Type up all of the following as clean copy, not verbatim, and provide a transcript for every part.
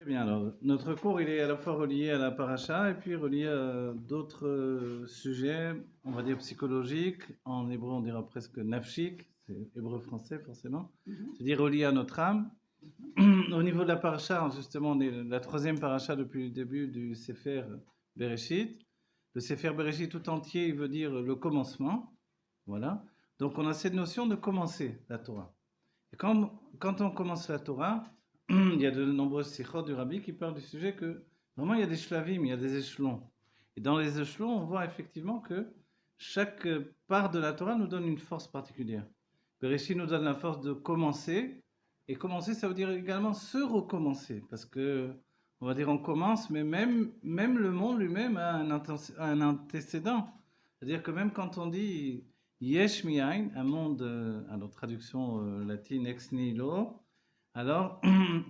Très bien, alors notre cours il est à la fois relié à la paracha et puis relié à d'autres sujets, on va dire psychologiques, en hébreu on dira presque nafshik, c'est hébreu-français forcément, c'est-à-dire relié à notre âme. Au niveau de la paracha, justement, on est la troisième paracha depuis le début du Sefer Bereshit. Le Sefer Bereshit tout entier, il veut dire le commencement, voilà. Donc on a cette notion de commencer la Torah. Et quand on commence la Torah, il y a de nombreuses sikhot du Rabbi qui parlent du sujet que vraiment il y a des shlavim, il y a des échelons. Et dans les échelons, on voit effectivement que chaque part de la Torah nous donne une force particulière. Bereshit nous donne la force de commencer. Et commencer, ça veut dire également se recommencer. Parce que, on va dire on commence, mais même le monde lui-même a un antécédent. C'est-à-dire que même quand on dit Yesh mi'ain, un monde, alors traduction latine ex nihilo, alors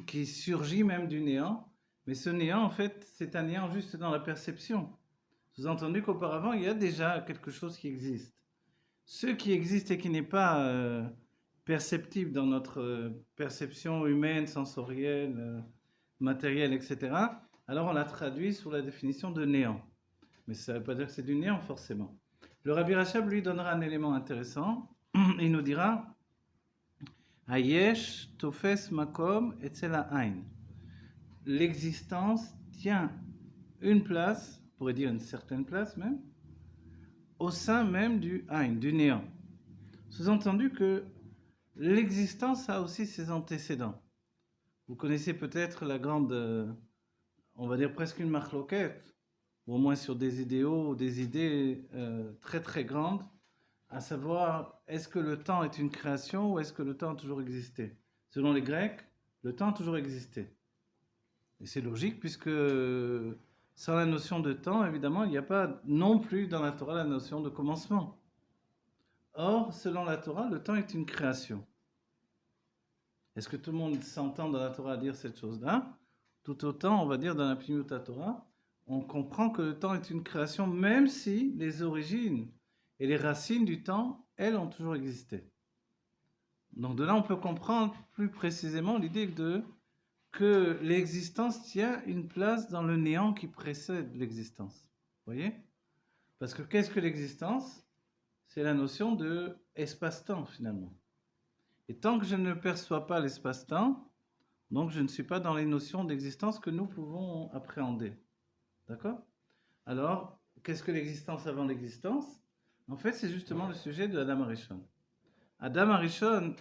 qui surgit même du néant, mais ce néant en fait c'est un néant juste dans la perception. Sous-entendu qu'auparavant il y a déjà quelque chose qui existe. Ce qui existe et qui n'est pas perceptible dans notre perception humaine, sensorielle, matérielle, etc., alors on la traduit sous la définition de néant. Mais ça ne veut pas dire que c'est du néant forcément. Le Rabbi Rachab lui donnera un élément intéressant. Il nous dira Hayesh tofes makom etzel ha'ain. L'existence tient une place, on pourrait dire une certaine place même, au sein même du Ain, du néant. Sous-entendu que l'existence a aussi ses antécédents. Vous connaissez peut-être la grande, on va dire presque une marloquette, ou au moins sur des idéaux ou des idées très très grandes, à savoir est-ce que le temps est une création ou est-ce que le temps a toujours existé. Selon les Grecs, le temps a toujours existé. Et c'est logique puisque sans la notion de temps, évidemment, il n'y a pas non plus dans la Torah la notion de commencement. Or, selon la Torah, le temps est une création. Est-ce que tout le monde s'entend dans la Torah à dire cette chose-là? Tout autant, on va dire dans la Pnimiut Torah, on comprend que le temps est une création, même si les origines et les racines du temps, elles, ont toujours existé. Donc de là, on peut comprendre plus précisément l'idée que l'existence tient une place dans le néant qui précède l'existence. Vous voyez? Parce que qu'est-ce que l'existence? C'est la notion de espace-temps finalement. Et tant que je ne perçois pas l'espace-temps, donc je ne suis pas dans les notions d'existence que nous pouvons appréhender. D'accord? Alors, qu'est-ce que l'existence avant l'existence? En fait, c'est justement le sujet de Adam Arishon. Adam Arishon,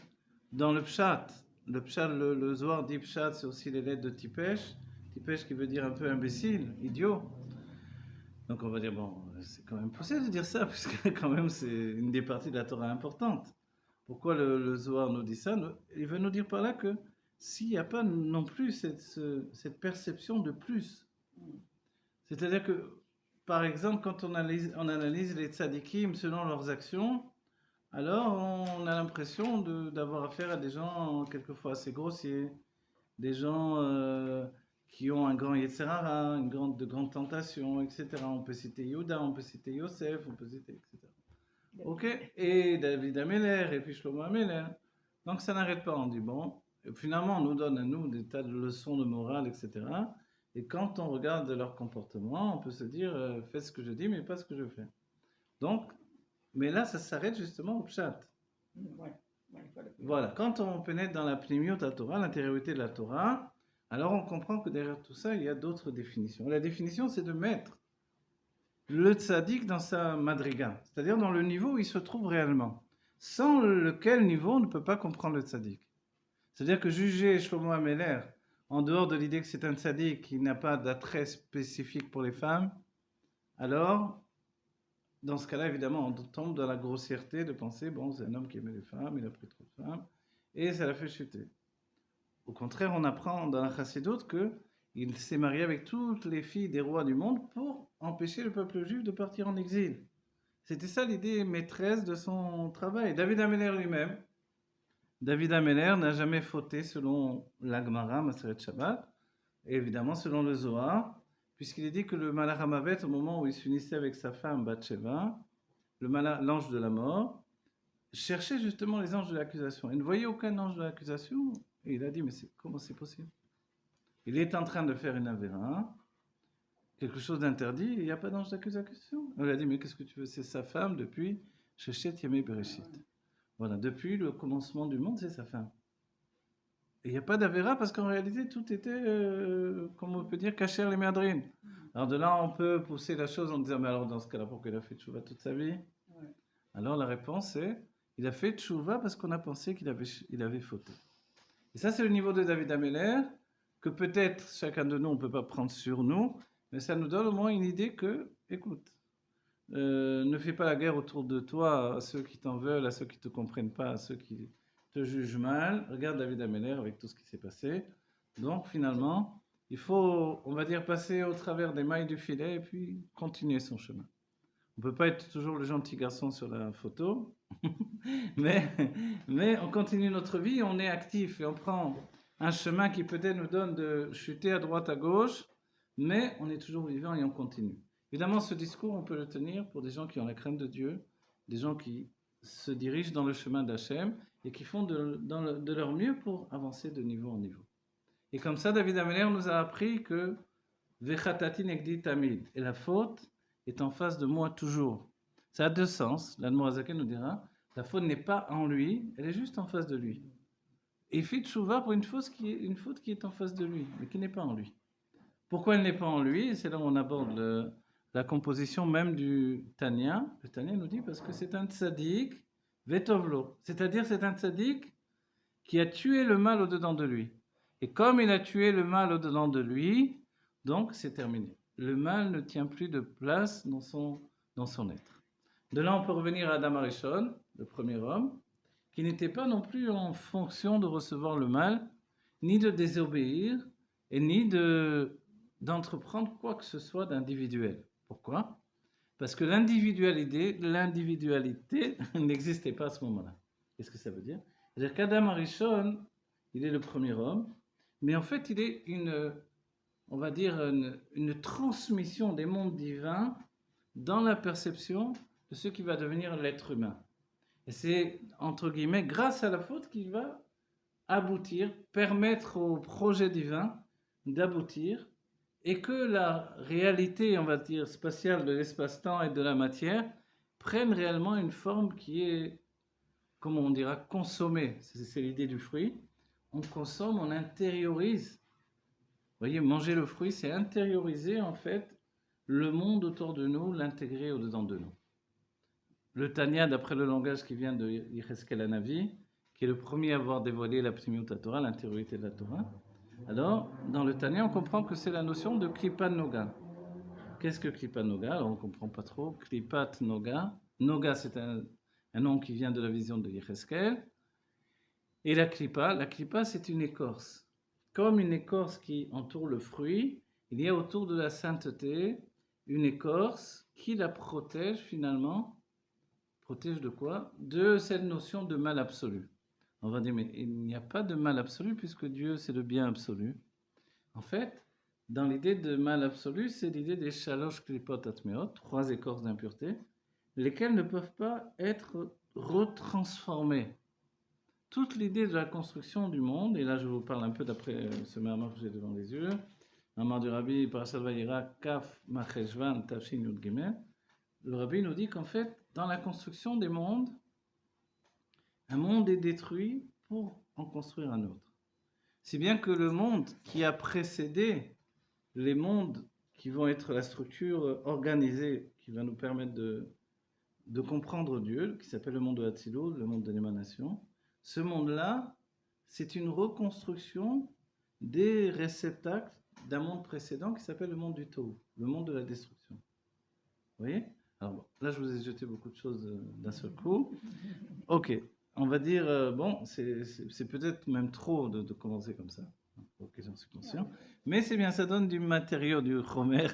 dans le Pshat, le Zohar dit Pshat, c'est aussi les lettres de Tipesh. Tipesh qui veut dire un peu imbécile, idiot. Donc on va dire, bon, c'est quand même possible de dire ça, puisque quand même c'est une des parties de la Torah importante. Pourquoi le Zohar nous dit ça? Il veut nous dire par là que s'il n'y a pas non plus cette perception de plus, c'est-à-dire que, par exemple, quand on analyse les tzadikim selon leurs actions, alors on a l'impression d'avoir affaire à des gens quelquefois assez grossiers, des gens qui ont un grand Yetzirara, de grandes tentations, etc. On peut citer Yehuda, on peut citer Yosef, on peut citer, etc. Ok, et David Ameller, et puis Shlomo Ameller. Donc ça n'arrête pas, on dit bon, et finalement on nous donne à nous des tas de leçons de morale, etc. Et quand on regarde leur comportement, on peut se dire faites ce que je dis, mais pas ce que je fais. Donc, mais là ça s'arrête justement au pshat. Voilà, quand on pénètre dans la pnimiut à Torah, l'intériorité de la Torah, alors on comprend que derrière tout ça, il y a d'autres définitions. La définition, c'est de mettre le tzaddik dans sa madriga, c'est-à-dire dans le niveau où il se trouve réellement, sans lequel niveau on ne peut pas comprendre le tzaddik. C'est-à-dire que juger Shlomo Ameler en dehors de l'idée que c'est un tzaddik qui n'a pas d'attrait spécifique pour les femmes, alors, dans ce cas-là, évidemment, on tombe dans la grossièreté de penser, bon, c'est un homme qui aimait les femmes, il a pris trop de femmes, et ça l'a fait chuter. Au contraire, on apprend dans la Chassidoute qu'il s'est marié avec toutes les filles des rois du monde pour empêcher le peuple juif de partir en exil. C'était ça l'idée maîtresse de son travail. David Ameller lui-même, David Ameller n'a jamais fauté selon l'Agmara, Maseret Shabbat, et évidemment selon le Zohar, puisqu'il est dit que le Malach Hamavet, au moment où il s'unissait avec sa femme Bathsheba, l'ange de la mort, cherchait justement les anges de l'accusation. Il ne voyait aucun ange de l'accusation, et il a dit, mais comment c'est possible? il est en train de faire une avéra, quelque chose d'interdit, et il n'y a pas d'ange d'accusation. On lui a dit, mais qu'est-ce que tu veux? C'est sa femme depuis Shechet Yemei Bereshit. Voilà, depuis le commencement du monde, c'est sa femme. Et il n'y a pas d'avéra parce qu'en réalité, tout était, comme on peut dire, caché les méadrines. Alors de là, on peut pousser la chose en disant, mais alors dans ce cas-là, pourquoi il a fait tchouva toute sa vie? Alors la réponse est, il a fait tchouva parce qu'on a pensé qu'il avait fauté. Et ça, c'est le niveau de David Ameller, que peut-être chacun de nous, on ne peut pas prendre sur nous, mais ça nous donne au moins une idée que, écoute, ne fais pas la guerre autour de toi à ceux qui t'en veulent, à ceux qui ne te comprennent pas, à ceux qui te jugent mal. Regarde David Ameller avec tout ce qui s'est passé. Donc finalement, il faut, on va dire, passer au travers des mailles du filet et puis continuer son chemin. On ne peut pas être toujours le gentil garçon sur la photo, mais, mais on continue notre vie, on est actif et on prend un chemin qui peut-être nous donne de chuter à droite, à gauche, mais on est toujours vivant et on continue. Évidemment, ce discours, on peut le tenir pour des gens qui ont la crainte de Dieu, des gens qui se dirigent dans le chemin d'Hachem et qui font de leur mieux pour avancer de niveau en niveau. Et comme ça, David Ameller nous a appris que Vechatati negdi tamid, et la faute est en face de moi toujours. Ça a deux sens. L'Admorazaken nous dira, la faute n'est pas en lui, elle est juste en face de lui. Et il fait tchouva pour une faute qui est en face de lui, mais qui n'est pas en lui. Pourquoi elle n'est pas en lui? C'est là où on aborde la composition même du Tanya. Le Tanya nous dit parce que c'est un tzaddik vetovlo, c'est-à-dire c'est un tzaddik qui a tué le mal au-dedans de lui. Et comme il a tué le mal au-dedans de lui, donc c'est terminé. Le mal ne tient plus de place dans son être. De là, on peut revenir à Adam Arishon, le premier homme, qui n'était pas non plus en fonction de recevoir le mal, ni de désobéir, et ni d'entreprendre quoi que ce soit d'individuel. Pourquoi? Parce que l'individualité n'existait pas à ce moment-là. Qu'est-ce que ça veut dire? C'est-à-dire qu'Adam Arishon, il est le premier homme, mais en fait, il est on va dire, une transmission des mondes divins dans la perception de ce qui va devenir l'être humain. Et c'est, entre guillemets, grâce à la faute qu'il va aboutir, permettre au projet divin d'aboutir, et que la réalité, on va dire, spatiale de l'espace-temps et de la matière prenne réellement une forme qui est, comment on dira, consommée. C'est l'idée du fruit. On consomme, on intériorise. Vous voyez, manger le fruit, c'est intérioriser en fait le monde autour de nous, l'intégrer au-dedans de nous. Le Tanya, d'après le langage qui vient de Yecheskel Hanavi, qui est le premier à avoir dévoilé la Pnimiut Torah, l'intériorité de la Torah. Alors, dans le Tanya, on comprend que c'est la notion de Klipat Noga. Qu'est-ce que Klipat Noga? Alors, on ne comprend pas trop. Klipat Noga. Noga, c'est un nom qui vient de la vision de Yecheskel. Et la Klipa, c'est une écorce. Comme une écorce qui entoure le fruit, il y a autour de la sainteté une écorce qui la protège finalement. Protège de quoi? De cette notion de mal absolu. On va dire, mais il n'y a pas de mal absolu puisque Dieu, c'est le bien absolu. En fait, dans l'idée de mal absolu, c'est l'idée des shalosh klipot atmeot, 3 écorces d'impureté, lesquelles ne peuvent pas être retransformées. Toute l'idée de la construction du monde, et là je vous parle un peu d'après ce marmar que j'ai devant les yeux, marmar du Rabbi Parashat Vayera, Kaf Macheshvan Tafshin Yud Gimel, le Rabbi nous dit qu'en fait, dans la construction des mondes, un monde est détruit pour en construire un autre. Si bien que le monde qui a précédé les mondes qui vont être la structure organisée qui va nous permettre de comprendre Dieu, qui s'appelle le monde de Hatzilut, le monde de l'émanation, ce monde-là, c'est une reconstruction des réceptacles d'un monde précédent qui s'appelle le monde du Tohu, le monde de la destruction. Vous voyez? Alors bon, là, je vous ai jeté beaucoup de choses d'un seul coup. Ok, on va dire, bon, c'est peut-être même trop de commencer comme ça. Ok, j'en suis conscient. Mais c'est bien, ça donne du matériau, du chomer,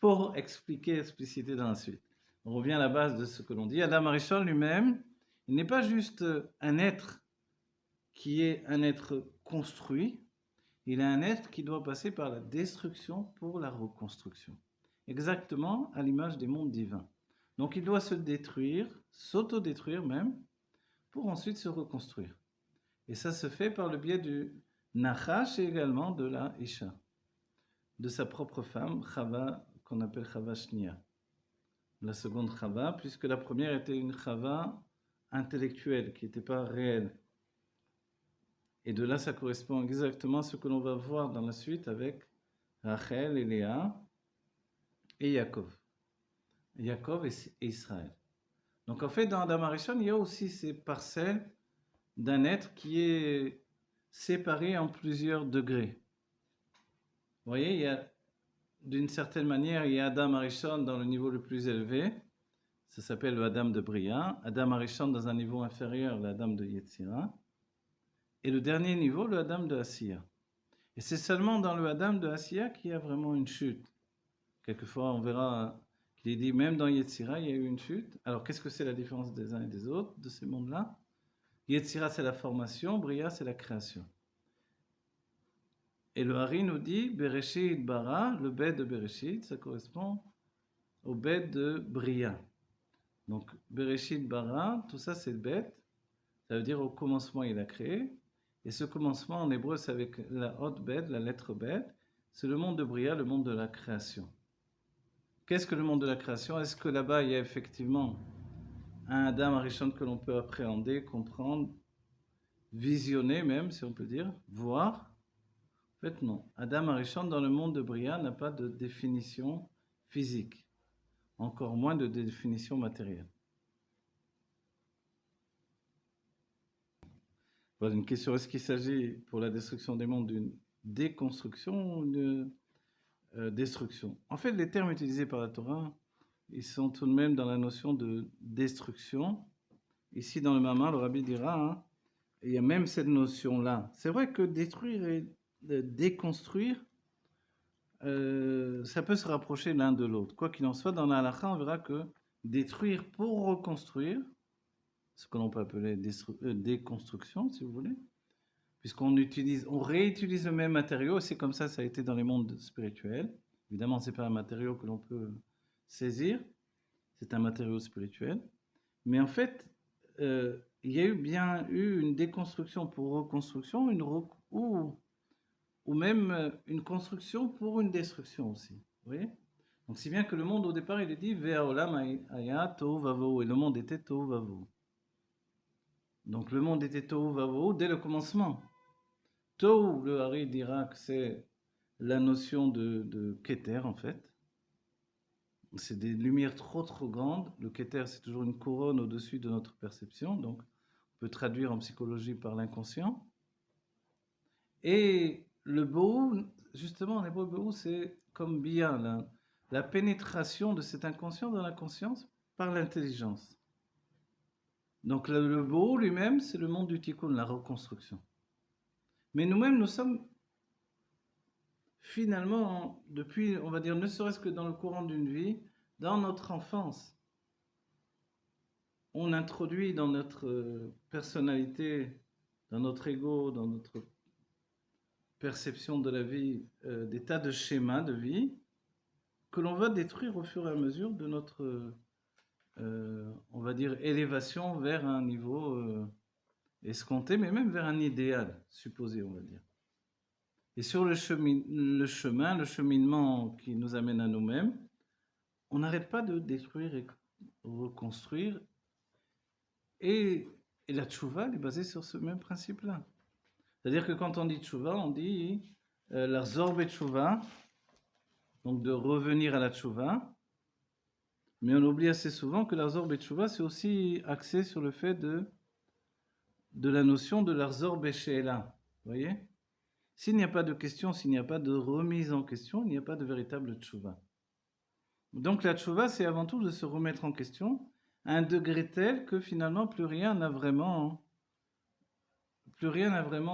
pour expliquer, expliciter dans la suite. On revient à la base de ce que l'on dit. Adam Arishon lui-même, il n'est pas juste un être qui est un être construit, il est un être qui doit passer par la destruction pour la reconstruction. Exactement à l'image des mondes divins. Donc il doit se détruire, s'auto-détruire même, pour ensuite se reconstruire. Et ça se fait par le biais Nachash est également de la Isha, de sa propre femme, Chava, qu'on appelle Chava Shnia. La seconde Chava, puisque la première était une Chava intellectuelle, qui n'était pas réelle. Et de là, ça correspond exactement à ce que l'on va voir dans la suite avec Rachel et Léa et Yaakov. Yaakov et Israël. Donc en fait, dans Adam Arishon, il y a aussi ces parcelles d'un être qui est séparé en plusieurs degrés. Vous voyez, il y a, d'une certaine manière, il y a Adam Arishon dans le niveau le plus élevé, ça s'appelle le Adam de Bria, Adam Arishon dans un niveau inférieur, le Adam de Yetzira, et le dernier niveau, le Adam de Asiya. Et c'est seulement dans le Adam de Asiya qu'il y a vraiment une chute. Quelquefois, on verra qu'il est dit, même dans Yetzira, il y a eu une chute. Alors, qu'est-ce que c'est la différence des uns et des autres, de ces mondes-là? Yetzira, c'est la formation, Bria, c'est la création. Et le Hari nous dit, Bereshit bara, le bête de Bereshit, ça correspond au bête de Bria. Donc, Bereshit bara, tout ça c'est le bête, ça veut dire au commencement il a créé. Et ce commencement en hébreu, c'est avec la haute bête, la lettre bête, c'est le monde de Bria, le monde de la création. Qu'est-ce que le monde de la création? Est-ce que là-bas il y a effectivement un Adam Arishon que l'on peut appréhender, comprendre, visionner même, si on peut dire, voir? En fait, non. Adam Arishon, dans le monde de Bria, n'a pas de définition physique, encore moins de définition matérielle. Voilà une question. Est-ce qu'il s'agit pour la destruction des mondes d'une déconstruction ou d'une destruction? En fait, les termes utilisés par la Torah, ils sont tout de même dans la notion de destruction. Ici, dans le Mama, le Rabbi dira, hein, il y a même cette notion-là. C'est vrai que détruire et déconstruire, ça peut se rapprocher l'un de l'autre. Quoi qu'il en soit, dans la halakha, on verra que détruire pour reconstruire, ce que l'on peut appeler déconstruction, si vous voulez, puisqu'on on réutilise le même matériau, c'est comme ça a été dans les mondes spirituels. Évidemment, ce n'est pas un matériau que l'on peut saisir, c'est un matériau spirituel. Mais en fait, il y a bien eu une déconstruction pour reconstruction, ou même une construction pour une destruction aussi. Vous voyez? Donc, si bien que le monde, au départ, il est dit Ve'aolam haya tohu vavohu, et le monde était tohu vavohu. Donc, le monde était tohu vavohu dès le commencement. Tohu, le Hari dira que c'est la notion de Keter, en fait. C'est des lumières trop grandes. Le Keter, c'est toujours une couronne au-dessus de notre perception. Donc, on peut traduire en psychologie par l'inconscient. Et le Bohu, justement, en hébreu, Bohu, c'est comme Bia, la pénétration de cet inconscient dans la conscience par l'intelligence. Donc, le Bohu lui-même, c'est le monde du Tikkun, la reconstruction. Mais nous-mêmes, nous sommes finalement, depuis, on va dire, ne serait-ce que dans le courant d'une vie, dans notre enfance, on introduit dans notre personnalité, dans notre ego, dans notre perception de la vie, des tas de schémas de vie que l'on va détruire au fur et à mesure de notre, on va dire, élévation vers un niveau escompté, mais même vers un idéal supposé, on va dire. Et sur le cheminement qui nous amène à nous-mêmes, on n'arrête pas de détruire et reconstruire. Et la tchouva, elle est basée sur ce même principe-là. C'est-à-dire que quand on dit tchouva, on dit l'arzor betchouva, donc de revenir à la tchouva. Mais on oublie assez souvent que l'arzor betchouva, c'est aussi axé sur le fait de la notion de l'arzor beshéla. Vous voyez? S'il n'y a pas de question, s'il n'y a pas de remise en question, il n'y a pas de véritable tchouva. Donc la tchouva, c'est avant tout de se remettre en question à un degré tel que finalement plus rien n'a vraiment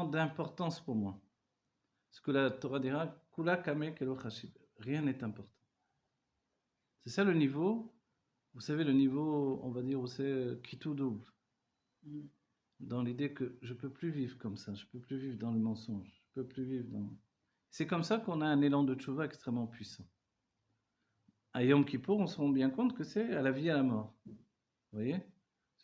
d'importance pour moi. Ce que la Torah dira, kula kame kelo chashib, rien n'est important. C'est ça le niveau, vous savez le niveau, on va dire, où c'est qui tout double. Dans l'idée que je peux plus vivre comme ça, je peux plus vivre dans le mensonge, je peux plus vivre dans... C'est comme ça qu'on a un élan de tchouva extrêmement puissant. À Yom Kippour, on se rend bien compte que c'est à la vie et à la mort. Vous voyez?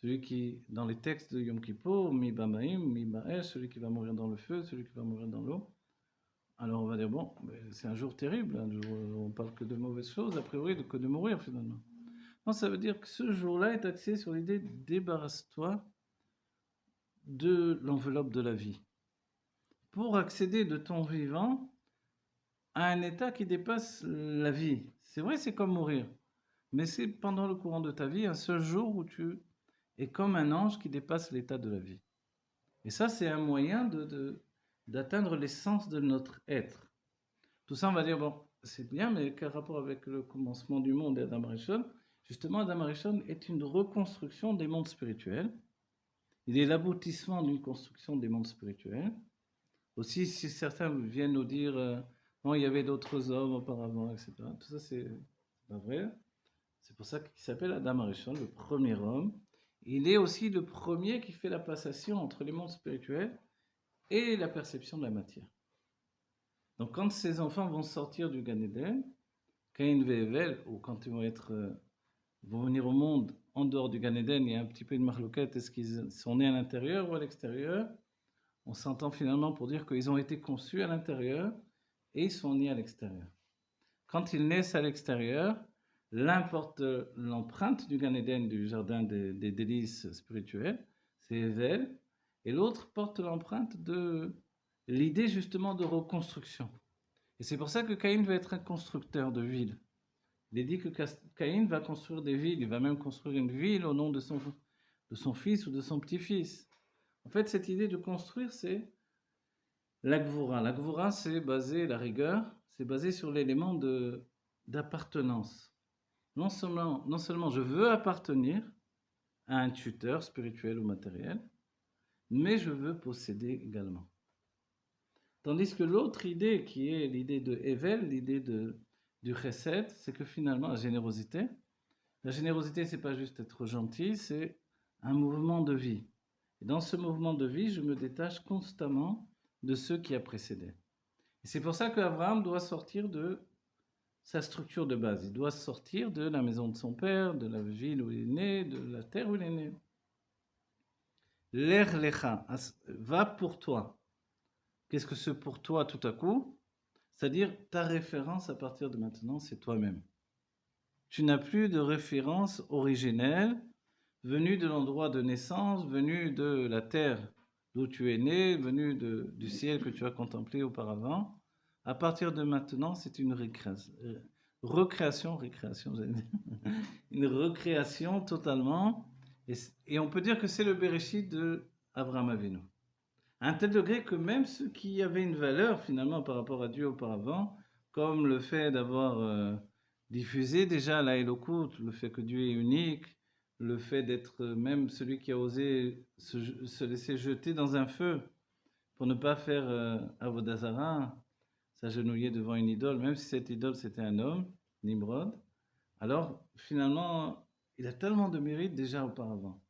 celui qui, dans les textes de Yom Kippour, mi bamaim, mi ba'esh, celui qui va mourir dans le feu, celui qui va mourir dans l'eau. Alors on va dire, bon, c'est un jour terrible, un jour où on parle que de mauvaises choses, a priori, que de mourir finalement. Non, ça veut dire que ce jour-là est axé sur l'idée débarrasse-toi de l'enveloppe de la vie. Pour accéder de ton vivant à un état qui dépasse la vie. C'est vrai, c'est comme mourir, mais c'est pendant le courant de ta vie un seul jour où tu es comme un ange qui dépasse l'état de la vie. Et ça, c'est un moyen d'atteindre l'essence de notre être. Tout ça, on va dire, bon, c'est bien, mais quel rapport avec le commencement du monde et Adam Arishon? Justement, Adam Arishon est une reconstruction des mondes spirituels. Il est l'aboutissement d'une construction des mondes spirituels. Aussi, si certains viennent nous dire non, il y avait d'autres hommes auparavant, etc. Tout ça, c'est pas vrai. C'est pour ça qu'il s'appelle Adam Arishon, le premier homme. Il est aussi le premier qui fait la passation entre les mondes spirituels et la perception de la matière. Donc, quand ces enfants vont sortir du Gan Eden, Caïn et Hevel, ou quand ils vont venir au monde en dehors du Gan Eden, il y a un petit peu une marloquette, est-ce qu'ils sont nés à l'intérieur ou à l'extérieur? On s'entend finalement pour dire qu'ils ont été conçus à l'intérieur et ils sont nés à l'extérieur. Quand ils naissent à l'extérieur, l'un porte l'empreinte du Gan Eden, du jardin des délices spirituelles, c'est Hevel, et l'autre porte l'empreinte de l'idée justement de reconstruction. Et c'est pour ça que Caïn va être un constructeur de villes. Il est dit que Caïn va construire des villes, il va même construire une ville au nom de son fils ou de son petit-fils. En fait, cette idée de construire, c'est la Gvura. La Gvura, c'est basé, la rigueur, c'est basé sur l'élément d'appartenance. Non seulement je veux appartenir à un tuteur spirituel ou matériel, mais je veux posséder également. Tandis que l'autre idée, qui est l'idée de Hevel, l'idée du Chesed, c'est que finalement, la générosité, c'est pas juste être gentil, c'est un mouvement de vie. Et dans ce mouvement de vie, je me détache constamment de ceux qui a précédé. Et c'est pour ça qu'Abraham doit sortir de sa structure de base. Il doit sortir de la maison de son père, de la ville où il est né, de la terre où il est né. L'er lecha, va pour toi. Qu'est-ce que c'est pour toi tout à coup? C'est-à-dire, ta référence à partir de maintenant, c'est toi-même. Tu n'as plus de référence originelle venue de l'endroit de naissance, venue de la terre d'où tu es né, venue du ciel que tu as contemplé auparavant. À partir de maintenant, c'est une recréation, j'allais dire. Une recréation totalement. Et on peut dire que c'est le Bereshit de Abraham Avinu. À un tel degré que même ceux qui avaient une valeur finalement par rapport à Dieu auparavant, comme le fait d'avoir diffusé déjà la Elokut, le fait que Dieu est unique, le fait d'être même celui qui a osé se laisser jeter dans un feu pour ne pas faire Avodazara, s'agenouiller devant une idole, même si cette idole c'était un homme, Nimrod, alors finalement il a tellement de mérite déjà auparavant.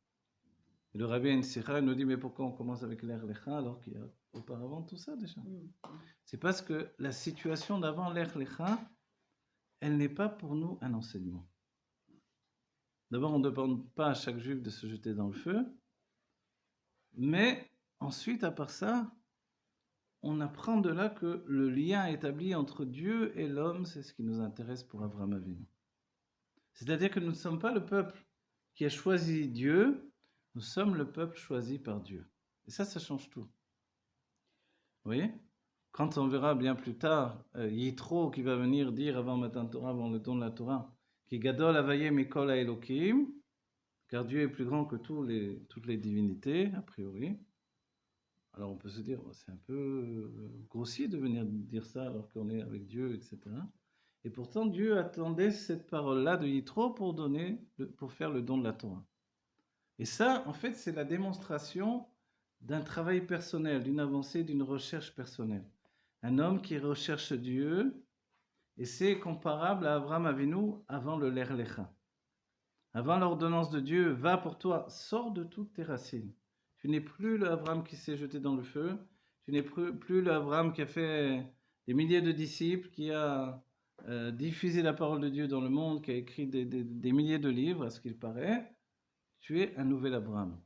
Et le Rabbi Ensira nous dit, mais pourquoi on commence avec l'Er Lecha alors qu'il y a auparavant tout ça déjà? C'est parce que la situation d'avant l'Er Lecha, elle n'est pas pour nous un enseignement. D'abord, on ne demande pas à chaque juif de se jeter dans le feu, mais ensuite, à part ça, on apprend de là que le lien établi entre Dieu et l'homme, c'est ce qui nous intéresse pour Avraham Avinu. C'est-à-dire que nous ne sommes pas le peuple qui a choisi Dieu, nous sommes le peuple choisi par Dieu. Et ça change tout. Vous voyez? Quand on verra bien plus tard Yitro qui va venir dire avant Matan Torah, avant le don de la Torah, qui Gadol Avaye Mikol Elohim, car Dieu est plus grand que toutes les divinités, a priori. Alors on peut se dire, c'est un peu grossier de venir dire ça alors qu'on est avec Dieu, etc. Et pourtant Dieu attendait cette parole-là de Yitro pour faire le don de la Torah. Et ça, en fait, c'est la démonstration d'un travail personnel, d'une avancée, d'une recherche personnelle. Un homme qui recherche Dieu, et c'est comparable à Abraham Avinu avant le Ler Lecha. Avant l'ordonnance de Dieu, va pour toi, sors de toutes tes racines. Tu n'es plus l'Abraham qui s'est jeté dans le feu, tu n'es plus l'Abraham qui a fait des milliers de disciples, qui a diffusé la parole de Dieu dans le monde, qui a écrit des milliers de livres, à ce qu'il paraît. Tu es un nouvel Abraham.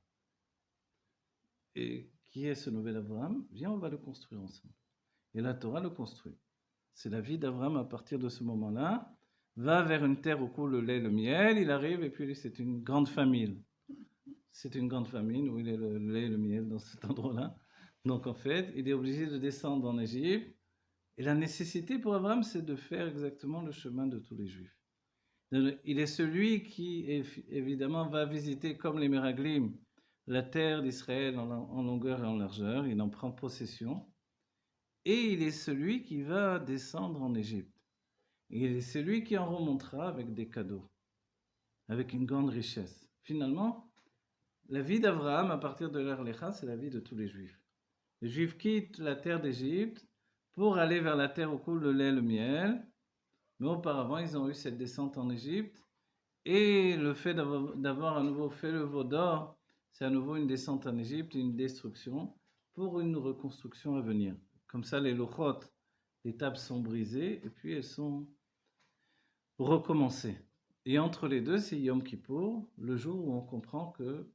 Et qui est ce nouvel Abraham? Viens, on va le construire ensemble. Et la Torah le construit. C'est la vie d'Abraham à partir de ce moment-là. Va vers une terre où coule le lait et le miel. Il arrive et puis c'est une grande famine. C'est une grande famine où il y a le lait et le miel dans cet endroit-là. Donc en fait, il est obligé de descendre en Égypte. Et la nécessité pour Abraham, c'est de faire exactement le chemin de tous les Juifs. Il est celui qui, évidemment, va visiter, comme les Meraglim, la terre d'Israël en longueur et en largeur. Il en prend possession. Et il est celui qui va descendre en Égypte. Et il est celui qui en remontera avec des cadeaux, avec une grande richesse. Finalement, la vie d'Abraham, à partir de l'Er Lecha, c'est la vie de tous les Juifs. Les Juifs quittent la terre d'Égypte pour aller vers la terre où coule le lait et le miel. Mais auparavant, ils ont eu cette descente en Égypte. Et le fait d'avoir à nouveau fait le veau d'or, c'est à nouveau une descente en Égypte, une destruction, pour une reconstruction à venir. Comme ça, les lochot, les tables sont brisées, et puis elles sont recommencées. Et entre les deux, c'est Yom Kippour, le jour où on comprend que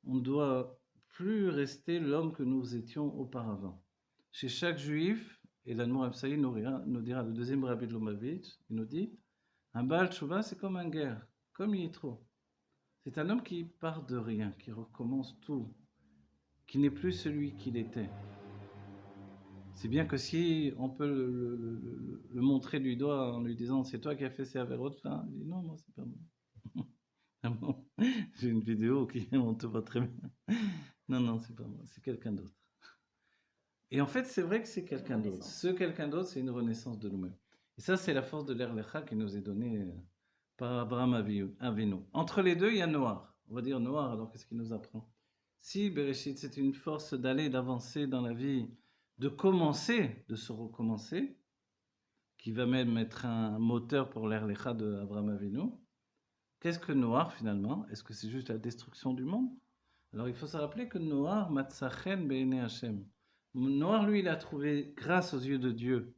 on ne doit plus rester l'homme que nous étions auparavant. Chez chaque juif, et l'Admor Absaï nous dira, le deuxième Rabbi de Lubavitch, il nous dit, un Baal Tshuva, c'est comme un guerre, comme Yitro. C'est un homme qui part de rien, qui recommence tout, qui n'est plus celui qu'il était. C'est bien que si on peut le montrer du doigt en lui disant c'est toi qui as fait ces avérotes là, il dit non, moi c'est pas moi. Ah bon. J'ai une vidéo qui on te voit très bien. Non, non, c'est pas moi, c'est quelqu'un d'autre. Et en fait, c'est vrai que c'est quelqu'un d'autre. Ce quelqu'un d'autre, c'est une renaissance de nous-mêmes. Et ça, c'est la force de l'Er Lecha qui nous est donnée par Abraham Avinu. Entre les deux, il y a Noir. On va dire Noir, alors qu'est-ce qu'il nous apprend? Si Bereshit, c'est une force d'aller, d'avancer dans la vie, de commencer, de se recommencer, qui va même être un moteur pour l'Er Lecha de Abraham Avinu. Qu'est-ce que Noir finalement? Est-ce que c'est juste la destruction du monde? Alors il faut se rappeler que Noir, Matzachen Be'ene Hashem. Noir, lui, il a trouvé grâce aux yeux de Dieu.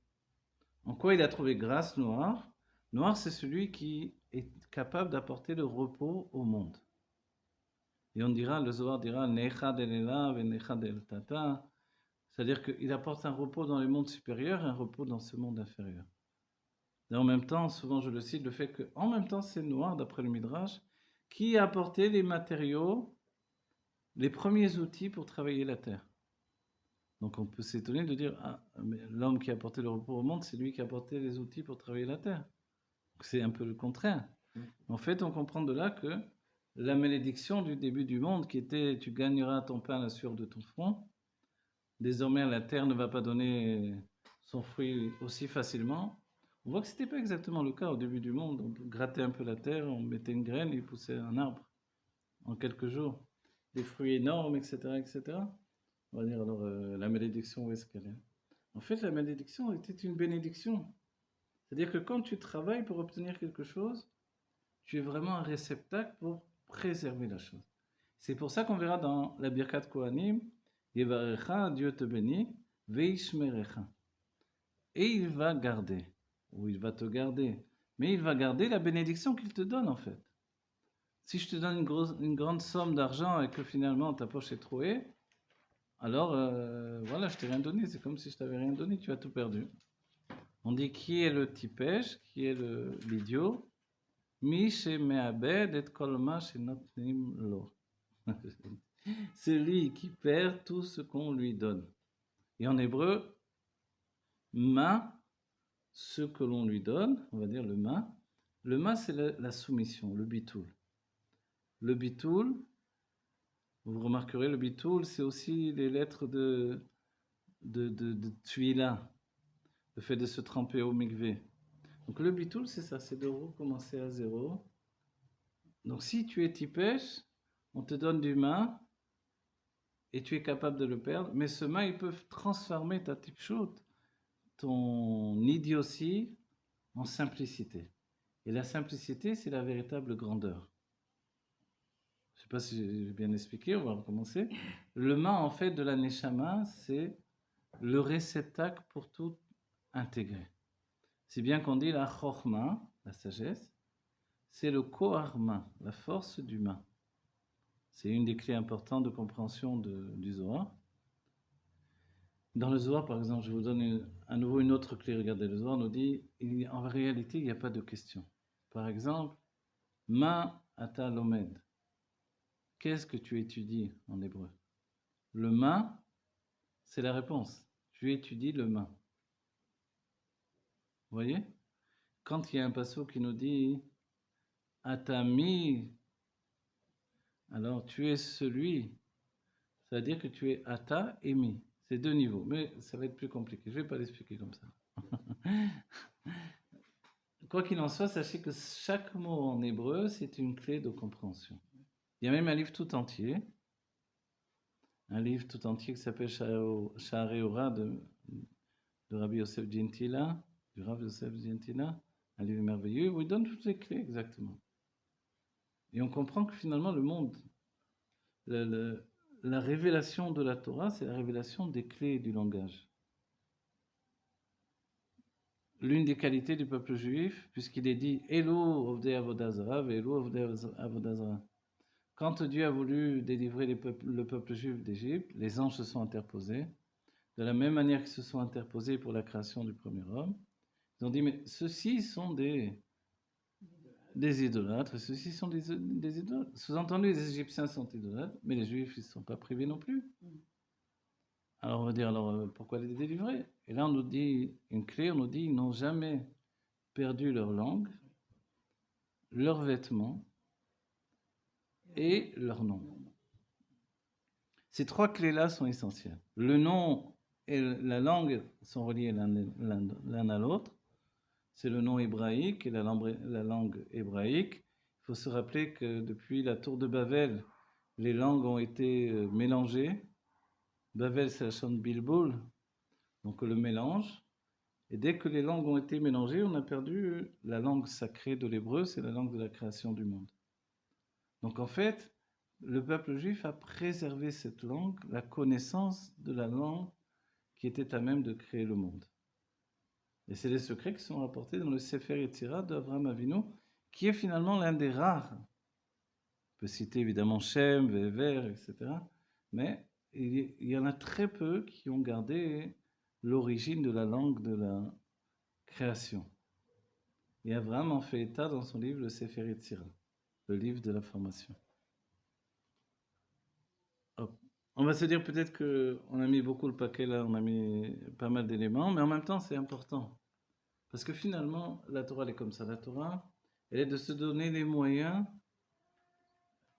En quoi il a trouvé grâce, Noir? Noir, c'est celui qui est capable d'apporter le repos au monde. Et on dira, le Zohar dira, Nechad el Elav et Nechad el Tata. C'est-à-dire qu'il apporte un repos dans le monde supérieur et un repos dans ce monde inférieur. Et en même temps, souvent je le cite, le fait qu'en même temps c'est Noir, d'après le Midrash, qui a apporté les matériaux, les premiers outils pour travailler la terre. Donc on peut s'étonner de dire, ah, mais l'homme qui a apporté le repos au monde, c'est lui qui a apporté les outils pour travailler la terre. C'est un peu le contraire. En fait, on comprend de là que la malédiction du début du monde, qui était tu gagneras ton pain à la sueur de ton front, désormais la terre ne va pas donner son fruit aussi facilement. On voit que ce n'était pas exactement le cas au début du monde. On grattait un peu la terre, on mettait une graine et il poussait un arbre en quelques jours. Des fruits énormes, etc. etc. On va dire alors la malédiction, où est-ce qu'elle est? En fait, la malédiction était une bénédiction. C'est-à-dire que quand tu travailles pour obtenir quelque chose, tu es vraiment un réceptacle pour préserver la chose. C'est pour ça qu'on verra dans la Birkat Kohanim, Yevarecha, Dieu te bénit, Veishmerecha. Et il va garder, ou il va te garder, mais il va garder la bénédiction qu'il te donne en fait. Si je te donne une grande somme d'argent et que finalement ta poche est trouée, alors voilà, je t'ai rien donné, c'est comme si je t'avais rien donné, tu as tout perdu. On dit qui est le tipèche, qui est l'idiot? Mi sheme'abed et kol ma shenotnim lo. Celui qui perd tout ce qu'on lui donne. Et en hébreu, ma, ce que l'on lui donne, on va dire le ma. Le ma, c'est la soumission, le bitoul. Le bitoul, vous remarquerez, le bitoul, c'est aussi les lettres de tuila, le fait de se tremper au mikvé. Donc le bitoul, c'est ça, c'est de recommencer à zéro. Donc si tu es tipèche, on te donne du main et tu es capable de le perdre, mais ce main, il peut transformer ta tipchout, ton idiotie, en simplicité. Et la simplicité, c'est la véritable grandeur. Je ne sais pas si j'ai bien expliqué, on va recommencer. Le main, en fait, de la neshama, c'est le réceptacle pour tout intégrer. C'est bien qu'on dit la chorma, la sagesse, c'est le koharma, la force du main. C'est une des clés importantes de compréhension du Zohar. Dans le Zohar, par exemple, je vous donne à nouveau une autre clé. Regardez, le Zohar nous dit, en réalité, il n'y a pas de question. Par exemple, Ma ata lomed. Qu'est-ce que tu étudies en hébreu? Le ma, c'est la réponse. Tu étudies le ma. Vous voyez? Quand il y a un passage qui nous dit Atami, alors tu es celui. Ça veut dire que tu es Ata et Mi. C'est deux niveaux, mais ça va être plus compliqué. Je ne vais pas l'expliquer comme ça. Quoi qu'il en soit, sachez que chaque mot en hébreu, c'est une clé de compréhension. Il y a même un livre tout entier qui s'appelle Sha'arei Ora de Rabbi Yosef Gentila, du Rav Yosef Gentila, un livre merveilleux où il donne toutes les clés exactement. Et on comprend que finalement le monde, la révélation de la Torah, c'est la révélation des clés du langage. L'une des qualités du peuple juif, puisqu'il est dit Elo Ovdei Avodah Zarah, Elo Ovdei Avodah Zarah. Quand Dieu a voulu délivrer le peuple juif d'Égypte, les anges se sont interposés, de la même manière qu'ils se sont interposés pour la création du premier homme. Ils ont dit, mais ceux-ci sont des idolâtres, ceux-ci sont des idolâtres. Sous-entendu, les Égyptiens sont idolâtres, mais les Juifs, ils ne sont pas privés non plus. Alors on va dire, pourquoi les délivrer? Et là, on nous dit une clé, on nous dit, ils n'ont jamais perdu leur langue, leurs vêtements et leur nom. Ces trois clés-là sont essentielles. Le nom et la langue sont reliés l'un à l'autre. C'est le nom hébraïque et la langue hébraïque. Il faut se rappeler que depuis la tour de Babel, les langues ont été mélangées. Babel, c'est la chaîne Bilboul, donc le mélange. Et dès que les langues ont été mélangées, on a perdu la langue sacrée de l'hébreu, c'est la langue de la création du monde. Donc en fait, le peuple juif a préservé cette langue, la connaissance de la langue qui était à même de créer le monde. Et c'est les secrets qui sont rapportés dans le Sefer Yetzirah d'Avraham Avinu, qui est finalement l'un des rares. On peut citer évidemment Shem, Ve'ever, etc. Mais il y en a très peu qui ont gardé l'origine de la langue de la création. Et Avraham en fait état dans son livre, le Sefer Yetzirah, le livre de la formation. Hop. On va se dire peut-être qu'on a mis beaucoup le paquet là, on a mis pas mal d'éléments, mais en même temps c'est important. Parce que finalement, la Torah, elle est comme ça. La Torah, elle est de se donner les moyens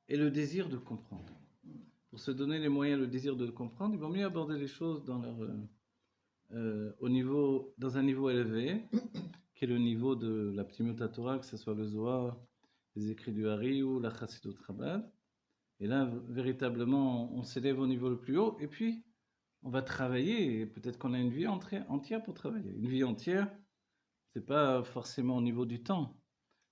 et le désir de comprendre. Pour se donner les moyens et le désir de comprendre, il vaut mieux aborder les choses dans dans un niveau élevé, qui est le niveau de la Ptimut Torah, que ce soit le Zohar, les écrits du Hari ou la Chassidut Chabad. Et là, véritablement, on s'élève au niveau le plus haut, et puis on va travailler, et peut-être qu'on a une vie entière pour travailler. Une vie entière, c'est pas forcément au niveau du temps,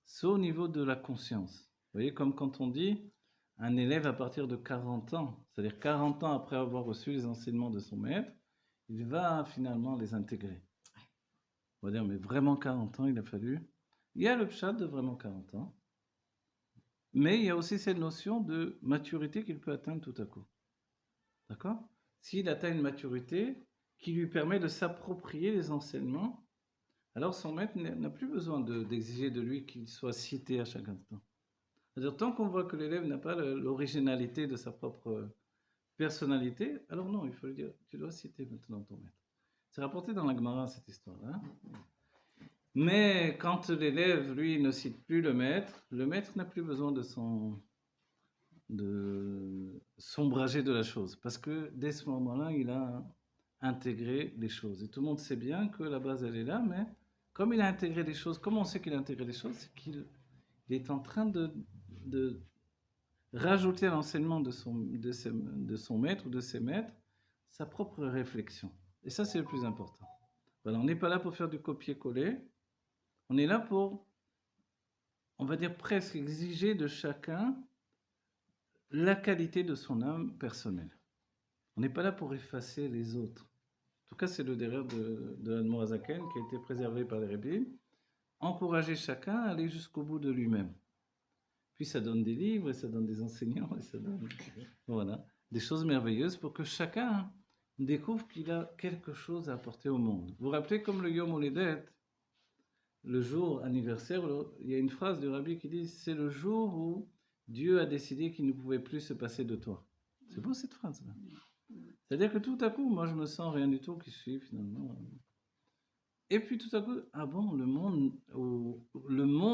c'est au niveau de la conscience. Vous voyez, comme quand on dit un élève à partir de 40 ans, c'est-à-dire 40 ans après avoir reçu les enseignements de son maître, il va finalement les intégrer. On va dire, mais vraiment 40 ans, il a fallu. Il y a le pshat de vraiment 40 ans, mais il y a aussi cette notion de maturité qu'il peut atteindre tout à coup. D'accord? S'il atteint une maturité qui lui permet de s'approprier les enseignements, alors son maître n'a plus besoin d'exiger de lui qu'il soit cité à chaque instant. C'est-à-dire, tant qu'on voit que l'élève n'a pas l'originalité de sa propre personnalité, alors non, il faut lui dire, tu dois citer maintenant ton maître. C'est rapporté dans la Gemara, cette histoire-là. Mais quand l'élève, lui, ne cite plus le maître n'a plus besoin de s'ombrager de la chose. Parce que dès ce moment-là, il a intégré les choses. Et tout le monde sait bien que la base, elle est là, mais comme il a intégré les choses, comment on sait qu'il a intégré les choses? C'est qu'il est en train de rajouter à l'enseignement de son maître ou de ses maîtres sa propre réflexion. Et ça, c'est le plus important. Voilà, on n'est pas là pour faire du copier-coller. On est là pour, on va dire presque, exiger de chacun la qualité de son âme personnelle. On n'est pas là pour effacer les autres. En tout cas, c'est le derrière de l'Admor Hazaken qui a été préservé par les rabbins. Encourager chacun à aller jusqu'au bout de lui-même. Puis ça donne des livres, et ça donne des enseignants, et ça donne voilà, des choses merveilleuses pour que chacun découvre qu'il a quelque chose à apporter au monde. Vous vous rappelez comme le Yom Houledet, le jour anniversaire, il y a une phrase du Rabbi qui dit c'est le jour où Dieu a décidé qu'il ne pouvait plus se passer de toi. C'est beau cette phrase-là. C'est-à-dire que tout à coup, moi je me sens rien du tout qui suis finalement. Et puis tout à coup, ah bon, le monde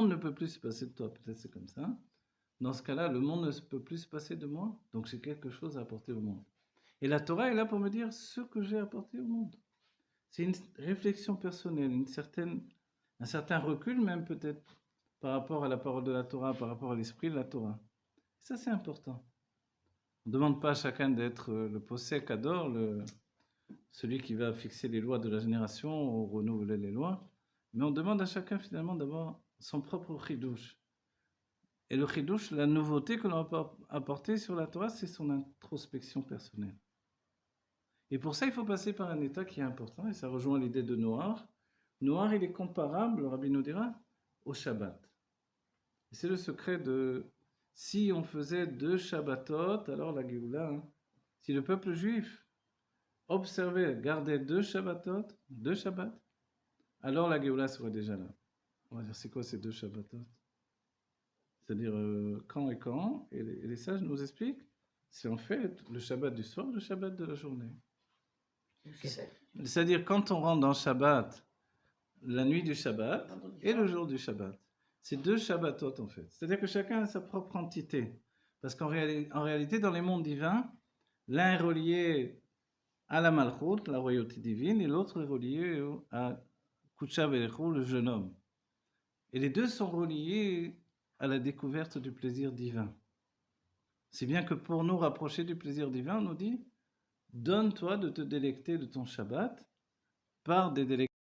ne peut plus se passer de toi. Peut-être c'est comme ça. Dans ce cas-là, le monde ne peut plus se passer de moi. Donc j'ai quelque chose à apporter au monde. Et la Torah est là pour me dire ce que j'ai apporté au monde. C'est une réflexion personnelle, un certain recul même peut-être par rapport à la parole de la Torah, par rapport à l'esprit de la Torah. Et ça c'est important. On ne demande pas à chacun d'être le possèque adore, celui qui va fixer les lois de la génération ou renouveler les lois, mais on demande à chacun finalement d'avoir son propre chidouche. Et le chidouche, la nouveauté que l'on va apporter sur la Torah, c'est son introspection personnelle. Et pour ça, il faut passer par un état qui est important, et ça rejoint l'idée de Noir. Noir, il est comparable, le Rabbi nous dira, au Shabbat. Et c'est le secret de... Si on faisait 2 Shabbatot, alors la Géoula, si le peuple juif observait, gardait 2 Shabbatot, 2 Shabbats, alors la Géoula serait déjà là. On va dire, c'est quoi ces 2 Shabbatot? C'est-à-dire quand et quand, et les sages nous expliquent, c'est en fait le Shabbat du soir, le Shabbat de la journée. C'est-à-dire quand on rentre dans Shabbat, la nuit du Shabbat et le jour du Shabbat. C'est 2 Shabbatot en fait. C'est-à-dire que chacun a sa propre entité. Parce qu'en réalité, dans les mondes divins, l'un est relié à la Malchut, la royauté divine, et l'autre est relié à Kutsha Velechu, le jeune homme. Et les deux sont reliés à la découverte du plaisir divin. C'est bien que pour nous rapprocher du plaisir divin, on nous dit donne-toi de te délecter de ton Shabbat par des délectations